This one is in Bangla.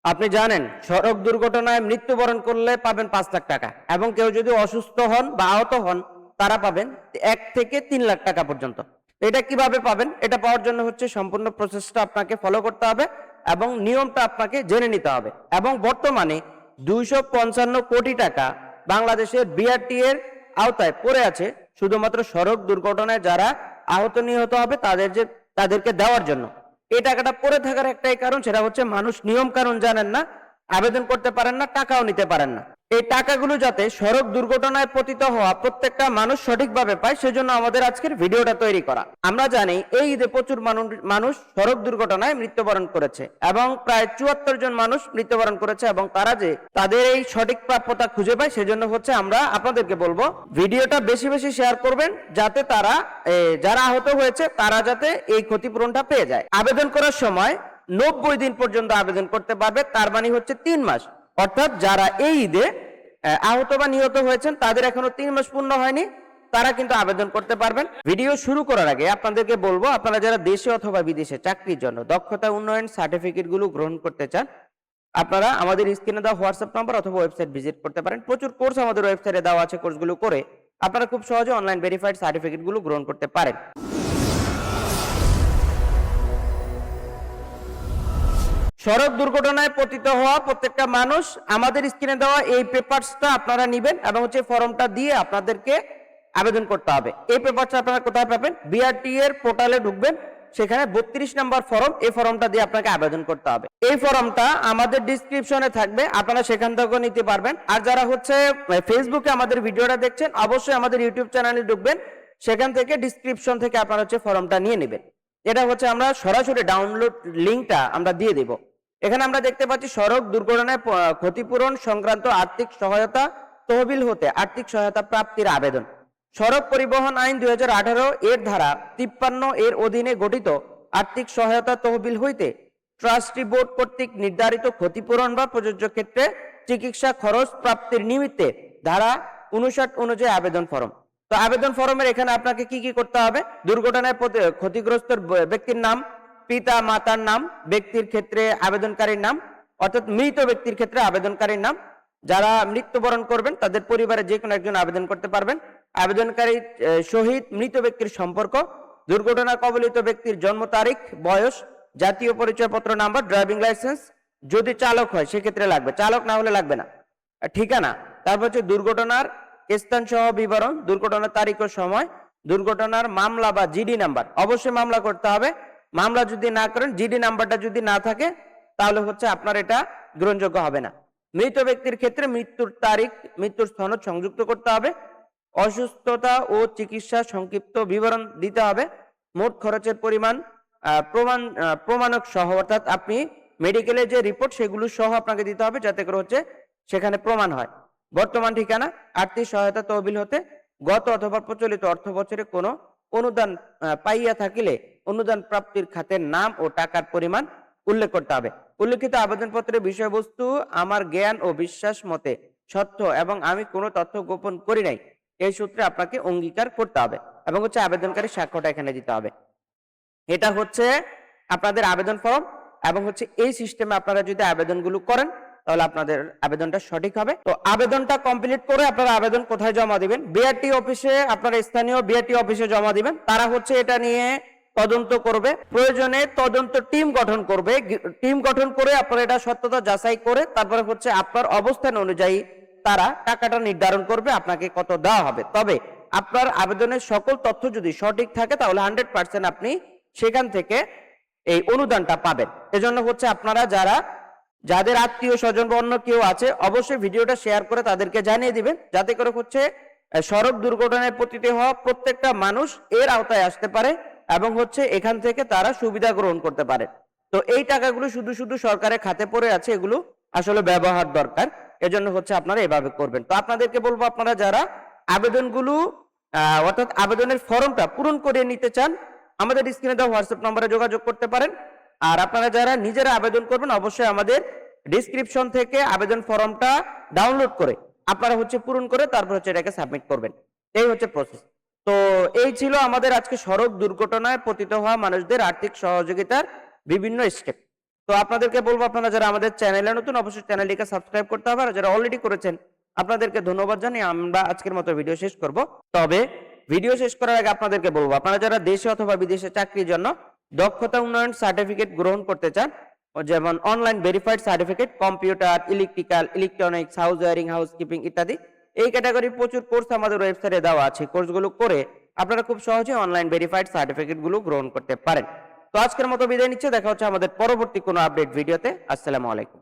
আপনি জানেন সড়ক দুর্ঘটনায় মৃত্যুবরণ করলে পাবেন 5 লাখ টাকা, এবং কেউ যদি অসুস্থ হন বা আহত হন তারা পাবেন 1 থেকে 3 লাখ টাকা পর্যন্ত। এটা কিভাবে পাবেন? এটা পাওয়ার জন্য হচ্ছে সম্পূর্ণ প্রসেসটা আপনাকে ফলো করতে হবে এবং নিয়মটা আপনাকে জেনে নিতে হবে। এবং বর্তমানে 255 কোটি টাকা বাংলাদেশের বিআরটি এর আওতায় পড়ে আছে শুধুমাত্র সড়ক দুর্ঘটনায় যারা আহত নিহত হবে তাদেরকে দেওয়ার জন্য। এই টাকাটা পড়ে থাকার একটাই কারণ, সেটা হচ্ছে মানুষ নিয়ম কানুন জানেন না, আবেদন করতে পারেন না, টাকাও নিতে পারেন না। এই টাকাগুলো যাতে সড়ক দুর্ঘটনায় পতিত হওয়া প্রত্যেকটা মানুষ সঠিকভাবে পায়, সেজন্য আমাদের আজকের ভিডিওটা তৈরি করা। আমরা জানি এই ঈদে প্রচুর মানুষ সড়ক দুর্ঘটনায় মৃত্যুবরণ করেছে এবং প্রায় 74 জন মানুষ মৃত্যুবরণ করেছে, এবং তারা যে তাদের এই সঠিক প্রাপ্যতা খুঁজে পায় সেজন্য হচ্ছে আমরা আপনাদেরকে বলবো ভিডিওটা বেশি বেশি শেয়ার করবেন, যাতে তারা যারা আহত হয়েছে তারা যাতে এই ক্ষতিপূরণটা পেয়ে যায়। আবেদন করার সময় 90 দিন পর্যন্ত আবেদন করতে পারবে, তার মানে হচ্ছে 3 মাস। অর্থাৎ যারা এই ঈদে আহত বা নিহত হয়েছেন তাদের এখনো 3 মাস পূর্ণ হয়নি, তারা কিন্তু আবেদন করতে পারবেন। ভিডিও শুরু করার আগে আপনাদেরকে বলবো, আপনারা যারা দেশে অথবা বিদেশে চাকরির জন্য দক্ষতা উন্নয়ন সার্টিফিকেট গুলো গ্রহণ করতে চান, আপনারা আমাদের স্ক্রিনে দেওয়া হোয়াটসঅ্যাপ নাম্বার অথবা ওয়েবসাইট ভিজিট করতে পারেন। প্রচুর কোর্স আমাদের ওয়েবসাইটে দেওয়া আছে, কোর্সগুলো করে আপনারা খুব সহজে অনলাইন ভেরিফাইড সার্টিফিকেট গুলো গ্রহণ করতে পারেন। সড়ক দুর্ঘটনায় পতিত হওয়া প্রত্যেকটা মানুষ আমাদের স্ক্রিনে দেওয়া এই পেপারসটা আপনারা নেবেন এবং হচ্ছে ফর্মটা দিয়ে আপনাদেরকে আবেদন করতে হবে। এই পেপারটা আপনারা কোথায় পাবেন? বিআরটি এর পোর্টালে ঢুকবেন, সেখানে 32 নম্বর ফর্ম, এই ফর্মটা দিয়ে আপনাকে আবেদন করতে হবে। এই ফর্মটা আমাদের ডেসক্রিপশনে থাকবে, আপনারা সেখান থেকে নিতে পারবেন। আর যারা হচ্ছে ফেসবুকে আমাদের ভিডিওটা দেখছেন, অবশ্যই আমাদের ইউটিউব চ্যানেলে ঢুকবেন, সেখান থেকে ডেসক্রিপশন থেকে আপনারা হচ্ছে ফর্মটা নিয়ে নেবেন। এটা হচ্ছে আমরা সরাসরি ডাউনলোড লিঙ্কটা আমরা দিয়ে দেব। এখানে আমরা দেখতে পাচ্ছি সড়ক দুর্ঘটনায় ক্ষতিপূরণ সংক্রান্ত আর্থিক সহায়তা তহবিল হতে আর্থিক সহায়তা প্রাপ্তির আবেদন। সড়ক পরিবহন আইন 2018 এর ধারা 53 এর অধীনে গঠিত আর্থিক সহায়তা তহবিল হইতে ট্রাস্টি বোর্ড কর্তৃক নির্ধারিত ক্ষতিপূরণ বা প্রযোজ্য ক্ষেত্রে চিকিৎসা খরচ প্রাপ্তির নিমিত্তে ধারা 59 অনুযায়ী আবেদন ফরম। তো আবেদন ফরমের এখানে আপনাকে কি কি করতে হবে? দুর্ঘটনায় ক্ষতিগ্রস্ত ব্যক্তির নাম, পিতা মাতার নাম, ব্যক্তির ক্ষেত্রে আবেদনকারীর নাম, অর্থাৎ মৃত ব্যক্তির ক্ষেত্রে আবেদনকারীর নাম। যারা মৃত্যুবরণ করবেন তাদের পরিবারে যে কোনো একজন আবেদন করতে পারবেন। আবেদনকারী শহীদ মৃত ব্যক্তির সম্পর্ক, দুর্ঘটনা কবলিত ব্যক্তির জন্ম তারিখ, বয়স, জাতীয় পরিচয়পত্র নাম্বার, ড্রাইভিং লাইসেন্স, যদি চালক হয় সেক্ষেত্রে লাগবে, চালক না হলে লাগবে না, ঠিকানা, তারপর হচ্ছে দুর্ঘটনার স্থান সহ বিবরণ, দুর্ঘটনার তারিখ ও সময়, দুর্ঘটনার মামলা বা জিডি নাম্বার, অবশ্যই মামলা করতে হবে। মামলা যদি না করেন, জিডি নাম্বারটা যদি না থাকে, তাহলে হচ্ছে আপনার এটা গ্রহণযোগ্য হবে না। মৃত ব্যক্তির ক্ষেত্রে মৃত্যুর তারিখ, মৃত্যুর সনদ সংযুক্ত করতে হবে। অসুস্থতা ও চিকিৎসা সংক্ষিপ্ত বিবরণ দিতে হবে। মোট খরচের পরিমাণ প্রমাণক সহ, অর্থাৎ আপনি মেডিকেলের যে রিপোর্ট সেগুলো সহ আপনাকে দিতে হবে, যাতে করে হচ্ছে সেখানে প্রমাণ হয়। বর্তমান ঠিকানা, আর্থিক সহায়তা তহবিল হতে গত অথবা প্রচলিত অর্থ বছরে কোনো অনুদান পাইয়া থাকিলে অনুদান প্রাপ্তির খাতের নাম ও টাকার পরিমাণ উল্লেখ করতে হবে। উল্লেখিত আবেদনপত্রের বিষয়বস্তু আমার জ্ঞান ও বিশ্বাস মতে সত্য এবং আমি কোনো তথ্য গোপন করি নাই, এই সূত্রে আপনাকে অঙ্গীকার করতে হবে এবং হচ্ছে আবেদনকারী স্বাক্ষরটা এখানে দিতে হবে। এটা হচ্ছে আপনাদের আবেদন ফর্ম, এবং হচ্ছে এই সিস্টেমে আপনারা যদি আবেদনগুলো করেন তাহলে আপনাদের আবেদনটা সঠিক হবে। তো আবেদনটা কমপ্লিট করে আপনারা আবেদন কোথায় জমা দিবেন? বিআরটি অফিসে, আপনারা স্থানীয় বিআরটি অফিসে জমা দিবেন। তারা হচ্ছে এটা নিয়ে তদন্ত করবে, প্রয়োজনে তদন্ত টিম গঠন করবে। টিম গঠন করে আপনারা এটা সত্যতা যাচাই করে তারপরে হচ্ছে আপনার অবস্থান অনুযায়ী তারা টাকাটা নির্ধারণ করবে আপনাকে কত দেওয়া হবে। তবে আপনার আবেদনের সকল তথ্য যদি সঠিক থাকে তাহলে 100% আপনি সেখান থেকে এই অনুদানটা পাবেন। এজন্য হচ্ছে আপনারা যাদের আত্মীয় স্বজন বা অন্য কেউ আছে, অবশ্যই ভিডিওটা শেয়ার করে তাদেরকে জানিয়ে দিবেন, যাতে করে হচ্ছে সড়ক দুর্ঘটনায় পতিত হওয়া প্রত্যেকটা মানুষ এর আওতায় আসতে পারে এবং হচ্ছে এখান থেকে তারা সুবিধা গ্রহণ করতে পারে। তো এই টাকাগুলো শুধু শুধু সরকারের খাতে পড়ে আছে, এগুলো আসলে ব্যবহার দরকার। এজন্য হচ্ছে আপনারা এভাবে করবেন। তো আপনাদেরকে বলবো, আপনারা যারা আবেদনগুলো অর্থাৎ আবেদনের ফর্মটা পূরণ করে নিতে চান, আমাদের স্ক্রিনে দেওয়া হোয়াটসঅ্যাপ নম্বরে যোগাযোগ করতে পারেন। আর আপনারা যারা নিজেরা আবেদন করবেন, অবশ্যই আমাদের ডেসক্রিপশন থেকে আবেদন ফর্মটা ডাউনলোড করে আপনারা হচ্ছে পূরণ করে তারপর হচ্ছে এটাকে সাবমিট করবেন। এই হচ্ছে প্রসেস। তো এই ছিল আমাদের আজকে সড়ক দুর্ঘটনায় পতিত হওয়া মানুষদের আর্থিক সহযোগিতার বিভিন্ন স্টেপ। তো আপনাদেরকে বলবো, আপনারা যারা আমাদের চ্যানেলে নতুন অবশ্যই চ্যানেলটিকে সাবস্ক্রাইব করতে হবে, আর যারা অলরেডি করেছেন আপনাদেরকে ধন্যবাদ জানিয়ে আমরা আজকের মতো ভিডিও শেষ করব। তবে ভিডিও শেষ করার আগে আপনাদেরকে বলবো, আপনারা যারা দেশে অথবা বিদেশে চাকরির জন্য দক্ষতা উন্নয়ন সার্টিফিকেট গ্রহণ করতে চান, যেমন online verified certificate, computer, electrical, electronics, house wiring, housekeeping ইত্যাদি, এই ক্যাটাগরির প্রচুর কোর্স আমাদের ওয়েবসাইটে দেওয়া আছে। কোর্সগুলো করে আপনারা খুব সহজে অনলাইন ভেরিফাইড সার্টিফিকেট গুলো গ্রহণ করতে পারেন। তো আজকের মতো বিদায় নিচ্ছে, দেখা হচ্ছে আমাদের পরবর্তী কোনো আপডেট ভিডিওতে। আসসালামু আলাইকুম।